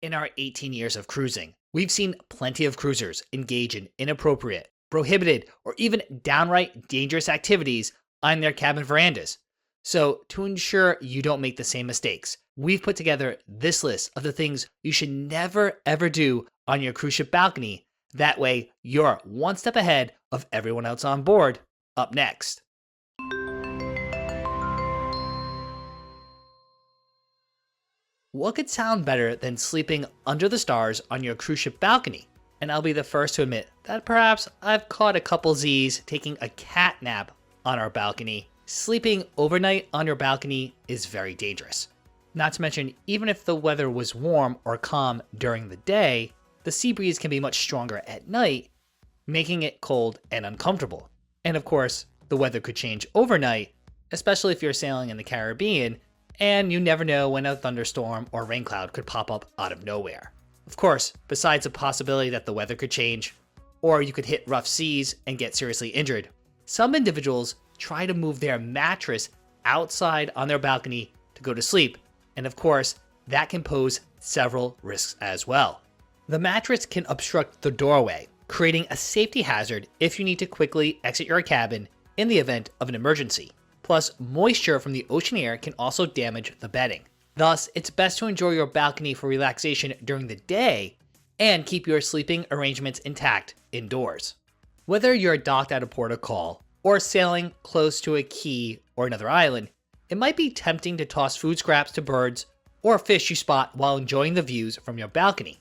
In our 18 years of cruising, we've seen plenty of cruisers engage in inappropriate, prohibited, or even downright dangerous activities on their cabin verandas. So, to ensure you don't make the same mistakes, we've put together this list of the things you should never ever do on your cruise ship balcony. That way, you're one step ahead of everyone else on board. Up next. What could sound better than sleeping under the stars on your cruise ship balcony? And I'll be the first to admit that perhaps I've caught a couple Z's taking a cat nap on our balcony. Sleeping overnight on your balcony is very dangerous. Not to mention, even if the weather was warm or calm during the day, the sea breeze can be much stronger at night, making it cold and uncomfortable. And of course, the weather could change overnight, especially if you're sailing in the Caribbean, and you never know when a thunderstorm or rain cloud could pop up out of nowhere. Of course, besides the possibility that the weather could change, or you could hit rough seas and get seriously injured, some individuals try to move their mattress outside on their balcony to go to sleep, and of course, that can pose several risks as well. The mattress can obstruct the doorway, creating a safety hazard if you need to quickly exit your cabin in the event of an emergency. Plus, moisture from the ocean air can also damage the bedding. Thus, it's best to enjoy your balcony for relaxation during the day and keep your sleeping arrangements intact indoors. Whether you're docked at a port of call or sailing close to a key or another island, it might be tempting to toss food scraps to birds or fish you spot while enjoying the views from your balcony.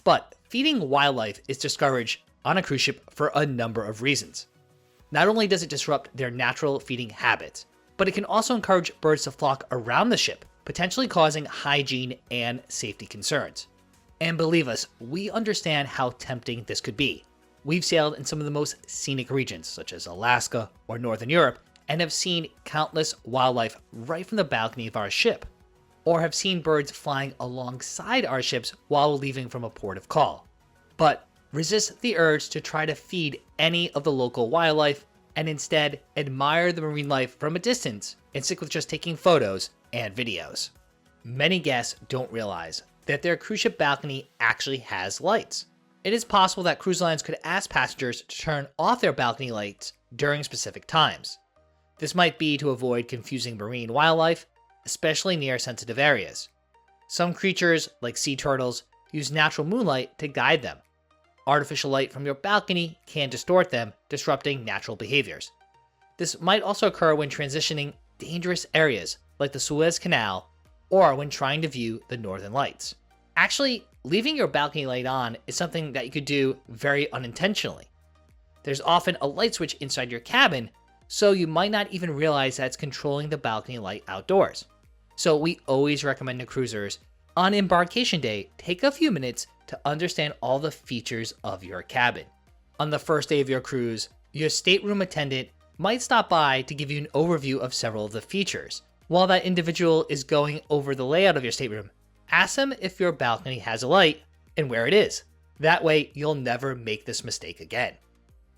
But feeding wildlife is discouraged on a cruise ship for a number of reasons. Not only does it disrupt their natural feeding habits, but it can also encourage birds to flock around the ship, potentially causing hygiene and safety concerns. And believe us, we understand how tempting this could be. We've sailed in some of the most scenic regions, such as Alaska or Northern Europe, and have seen countless wildlife right from the balcony of our ship, or have seen birds flying alongside our ships while leaving from a port of call. But resist the urge to try to feed any of the local wildlife and instead admire the marine life from a distance and stick with just taking photos and videos. Many guests don't realize that their cruise ship balcony actually has lights. It is possible that cruise lines could ask passengers to turn off their balcony lights during specific times. This might be to avoid confusing marine wildlife, especially near sensitive areas. Some creatures, like sea turtles, use natural moonlight to guide them. Artificial light from your balcony can distort them, disrupting natural behaviors. This might also occur when transitioning dangerous areas like the Suez Canal or when trying to view the northern lights. Actually, leaving your balcony light on is something that you could do very unintentionally. There's often a light switch inside your cabin, so you might not even realize that it's controlling the balcony light outdoors. So we always recommend to cruisers on embarkation day, take a few minutes to understand all the features of your cabin. On the first day of your cruise, your stateroom attendant might stop by to give you an overview of several of the features. While that individual is going over the layout of your stateroom, ask them if your balcony has a light and where it is. That way, you'll never make this mistake again.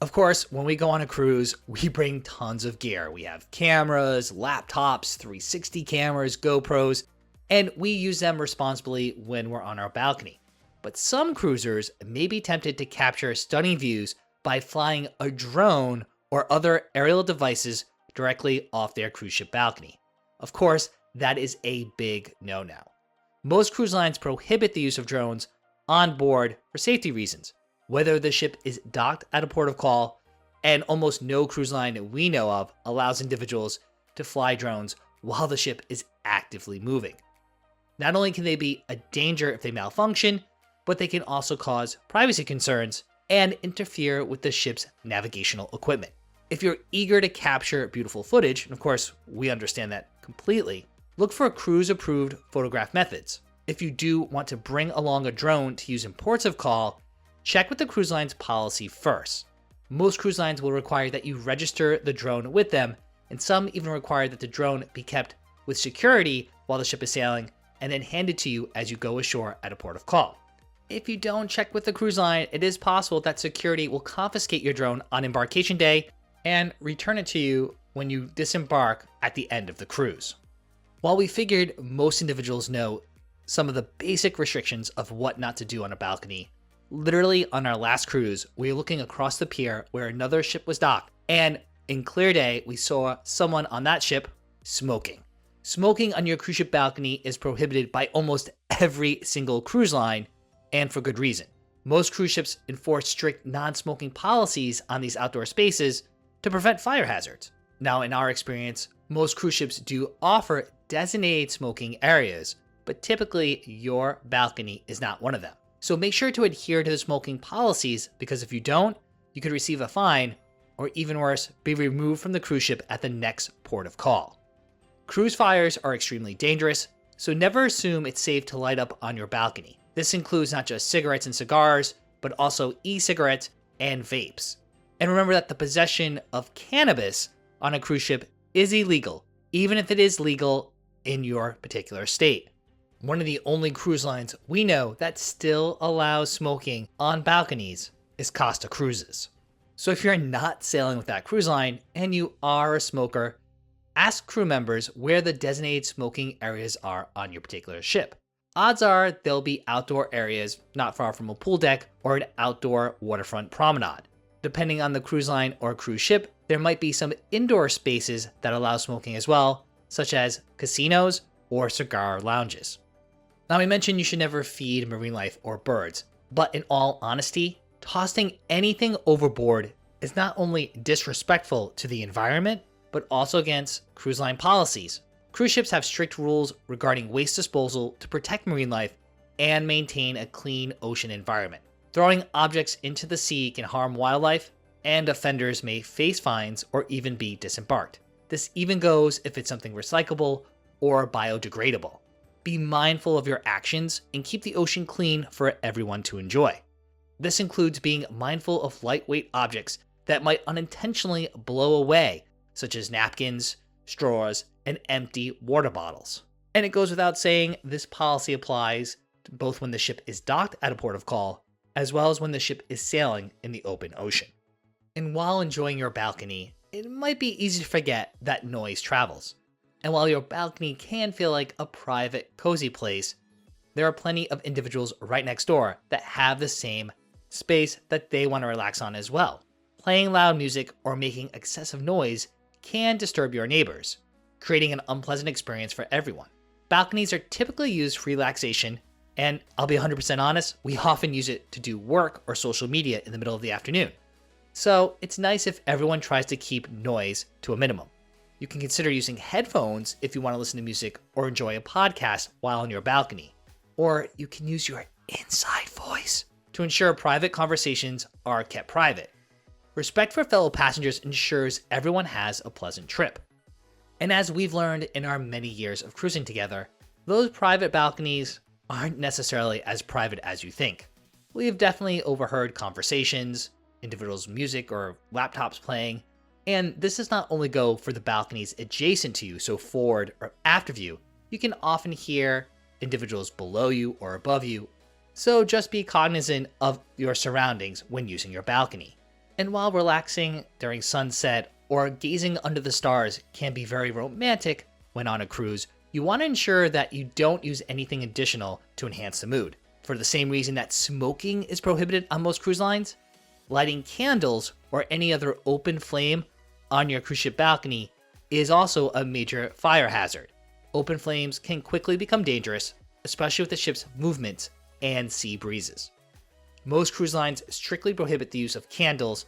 Of course, when we go on a cruise, we bring tons of gear. We have cameras, laptops, 360 cameras, GoPros, and we use them responsibly when we're on our balcony. But some cruisers may be tempted to capture stunning views by flying a drone or other aerial devices directly off their cruise ship balcony. Of course, that is a big no-no. Most cruise lines prohibit the use of drones on board for safety reasons, whether the ship is docked at a port of call, and almost no cruise line we know of allows individuals to fly drones while the ship is actively moving. Not only can they be a danger if they malfunction, but they can also cause privacy concerns and interfere with the ship's navigational equipment. If you're eager to capture beautiful footage, and of course we understand that completely, look for cruise-approved photograph methods. If you do want to bring along a drone to use in ports of call, check with the cruise line's policy first. Most cruise lines will require that you register the drone with them, and some even require that the drone be kept with security while the ship is sailing and then handed to you as you go ashore at a port of call. If you don't check with the cruise line, it is possible that security will confiscate your drone on embarkation day and return it to you when you disembark at the end of the cruise. While we figured most individuals know some of the basic restrictions of what not to do on a balcony. Literally on our last cruise, we were looking across the pier where another ship was docked, and in clear day, we saw someone on that ship smoking. Smoking on your cruise ship balcony is prohibited by almost every single cruise line, and for good reason. Most cruise ships enforce strict non-smoking policies on these outdoor spaces to prevent fire hazards. Now, in our experience, most cruise ships do offer designated smoking areas, but typically your balcony is not one of them. So make sure to adhere to the smoking policies, because if you don't, you could receive a fine, or even worse, be removed from the cruise ship at the next port of call. Cruise fires are extremely dangerous, so never assume it's safe to light up on your balcony. This includes not just cigarettes and cigars, but also e-cigarettes and vapes. And remember that the possession of cannabis on a cruise ship is illegal, even if it is legal in your particular state. One of the only cruise lines we know that still allows smoking on balconies is Costa Cruises. So if you're not sailing with that cruise line and you are a smoker, ask crew members where the designated smoking areas are on your particular ship. Odds are there'll be outdoor areas not far from a pool deck or an outdoor waterfront promenade. Depending on the cruise line or cruise ship, there might be some indoor spaces that allow smoking as well, such as casinos or cigar lounges. Now, I mentioned you should never feed marine life or birds, but in all honesty, tossing anything overboard is not only disrespectful to the environment, but also against cruise line policies. Cruise ships have strict rules regarding waste disposal to protect marine life and maintain a clean ocean environment. Throwing objects into the sea can harm wildlife, and offenders may face fines or even be disembarked. This even goes if it's something recyclable or biodegradable. Be mindful of your actions and keep the ocean clean for everyone to enjoy. This includes being mindful of lightweight objects that might unintentionally blow away, such as napkins, straws, and empty water bottles. And it goes without saying, this policy applies to both when the ship is docked at a port of call, as well as when the ship is sailing in the open ocean. And while enjoying your balcony, it might be easy to forget that noise travels. And while your balcony can feel like a private, cozy place, there are plenty of individuals right next door that have the same space that they want to relax on as well. Playing loud music or making excessive noise can disturb your neighbors, creating an unpleasant experience for everyone. Balconies are typically used for relaxation, and I'll be 100% honest, we often use it to do work or social media in the middle of the afternoon. So it's nice if everyone tries to keep noise to a minimum. You can consider using headphones if you want to listen to music or enjoy a podcast while on your balcony. Or you can use your inside voice to ensure private conversations are kept private. Respect for fellow passengers ensures everyone has a pleasant trip. And as we've learned in our many years of cruising together, those private balconies aren't necessarily as private as you think. We've definitely overheard conversations, individuals' music or laptops playing, and this does not only go for the balconies adjacent to you, so forward or aft of you. You can often hear individuals below you or above you, so just be cognizant of your surroundings when using your balcony. And while relaxing during sunset or gazing under the stars can be very romantic when on a cruise, you want to ensure that you don't use anything additional to enhance the mood. For the same reason that smoking is prohibited on most cruise lines, lighting candles or any other open flame on your cruise ship balcony is also a major fire hazard. Open flames can quickly become dangerous, especially with the ship's movements and sea breezes. Most cruise lines strictly prohibit the use of candles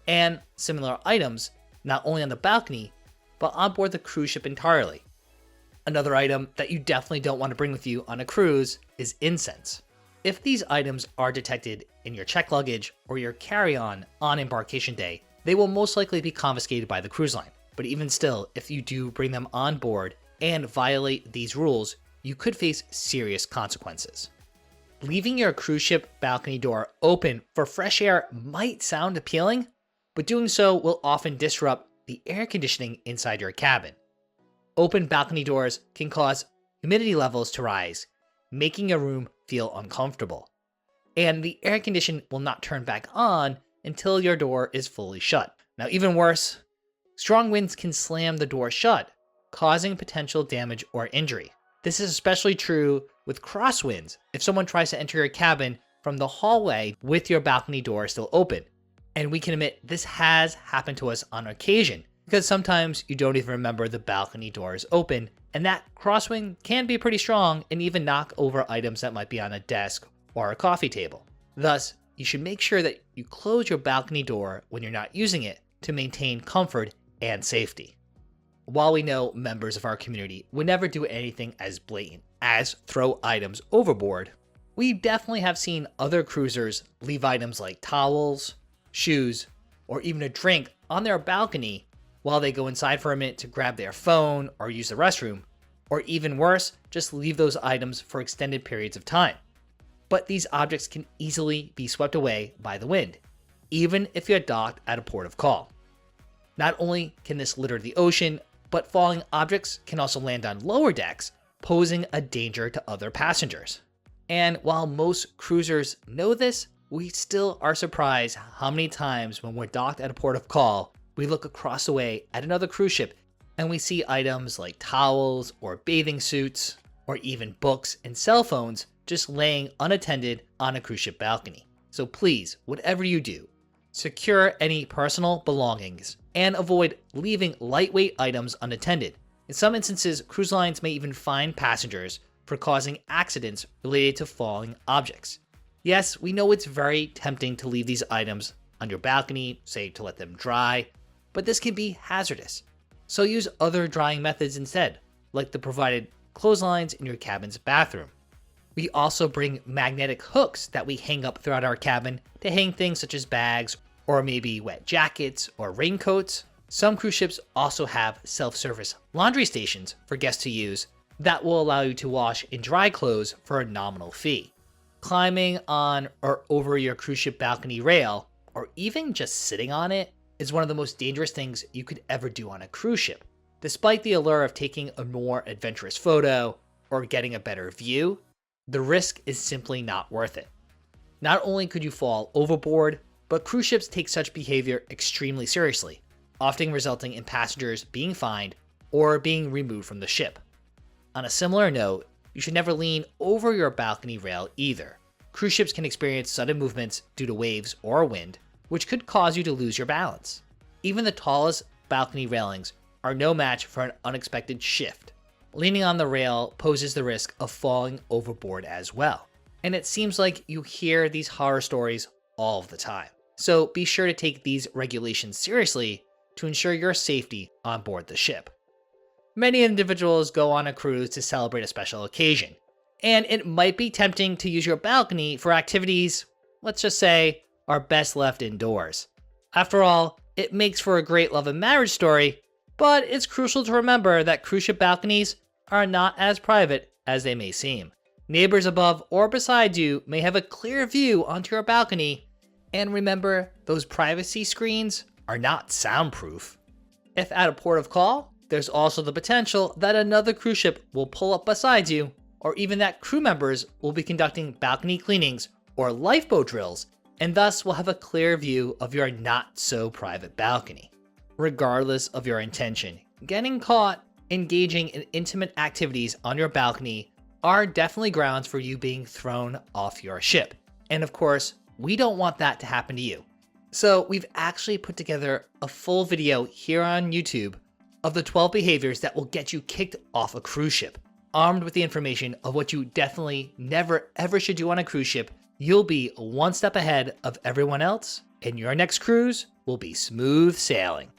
and similar items, not only on the balcony, but on board the cruise ship entirely. Another item that you definitely don't want to bring with you on a cruise is incense. If these items are detected in your check luggage or your carry-on on embarkation day, they will most likely be confiscated by the cruise line. But even still, if you do bring them on board and violate these rules, you could face serious consequences. Leaving your cruise ship balcony door open for fresh air might sound appealing, but doing so will often disrupt the air conditioning inside your cabin. Open balcony doors can cause humidity levels to rise, making your room feel uncomfortable. And the air condition will not turn back on until your door is fully shut. Now, even worse, strong winds can slam the door shut, causing potential damage or injury. This is especially true with crosswinds if someone tries to enter your cabin from the hallway with your balcony door still open. And we can admit this has happened to us on occasion, because sometimes you don't even remember the balcony door is open, and that crosswind can be pretty strong and even knock over items that might be on a desk or a coffee table. Thus, you should make sure that you close your balcony door when you're not using it to maintain comfort and safety. While we know members of our community would never do anything as blatant as throw items overboard, we definitely have seen other cruisers leave items like towels, shoes, or even a drink on their balcony while they go inside for a minute to grab their phone or use the restroom, or even worse, just leave those items for extended periods of time. But these objects can easily be swept away by the wind, even if you're docked at a port of call. Not only can this litter the ocean, but falling objects can also land on lower decks, posing a danger to other passengers. And while most cruisers know this, we still are surprised how many times when we're docked at a port of call, we look across the way at another cruise ship and we see items like towels or bathing suits or even books and cell phones just laying unattended on a cruise ship balcony. So please, whatever you do, secure any personal belongings and avoid leaving lightweight items unattended. In some instances, cruise lines may even fine passengers for causing accidents related to falling objects. Yes, we know it's very tempting to leave these items on your balcony, say to let them dry, but this can be hazardous. So use other drying methods instead, like the provided clotheslines in your cabin's bathroom. We also bring magnetic hooks that we hang up throughout our cabin to hang things such as bags or maybe wet jackets or raincoats. Some cruise ships also have self-service laundry stations for guests to use that will allow you to wash and dry clothes for a nominal fee. Climbing on or over your cruise ship balcony rail, or even just sitting on it, is one of the most dangerous things you could ever do on a cruise ship. Despite the allure of taking a more adventurous photo or getting a better view, the risk is simply not worth it. Not only could you fall overboard, but cruise ships take such behavior extremely seriously, often resulting in passengers being fined or being removed from the ship. On a similar note, you should never lean over your balcony rail either. Cruise ships can experience sudden movements due to waves or wind, which could cause you to lose your balance. Even the tallest balcony railings are no match for an unexpected shift. Leaning on the rail poses the risk of falling overboard as well. And it seems like you hear these horror stories all of the time. So be sure to take these regulations seriously to ensure your safety on board the ship. Many individuals go on a cruise to celebrate a special occasion, and it might be tempting to use your balcony for activities, let's just say, are best left indoors. After all, it makes for a great love and marriage story, but it's crucial to remember that cruise ship balconies are not as private as they may seem. Neighbors above or beside you may have a clear view onto your balcony, and remember, those privacy screens are not soundproof. If at a port of call, there's also the potential that another cruise ship will pull up beside you, or even that crew members will be conducting balcony cleanings or lifeboat drills, and thus will have a clear view of your not-so-private balcony. Regardless of your intention, getting caught engaging in intimate activities on your balcony are definitely grounds for you being thrown off your ship. And of course, we don't want that to happen to you. So we've actually put together a full video here on YouTube of the 12 behaviors that will get you kicked off a cruise ship. Armed with the information of what you definitely never ever should do on a cruise ship, you'll be one step ahead of everyone else, and your next cruise will be smooth sailing.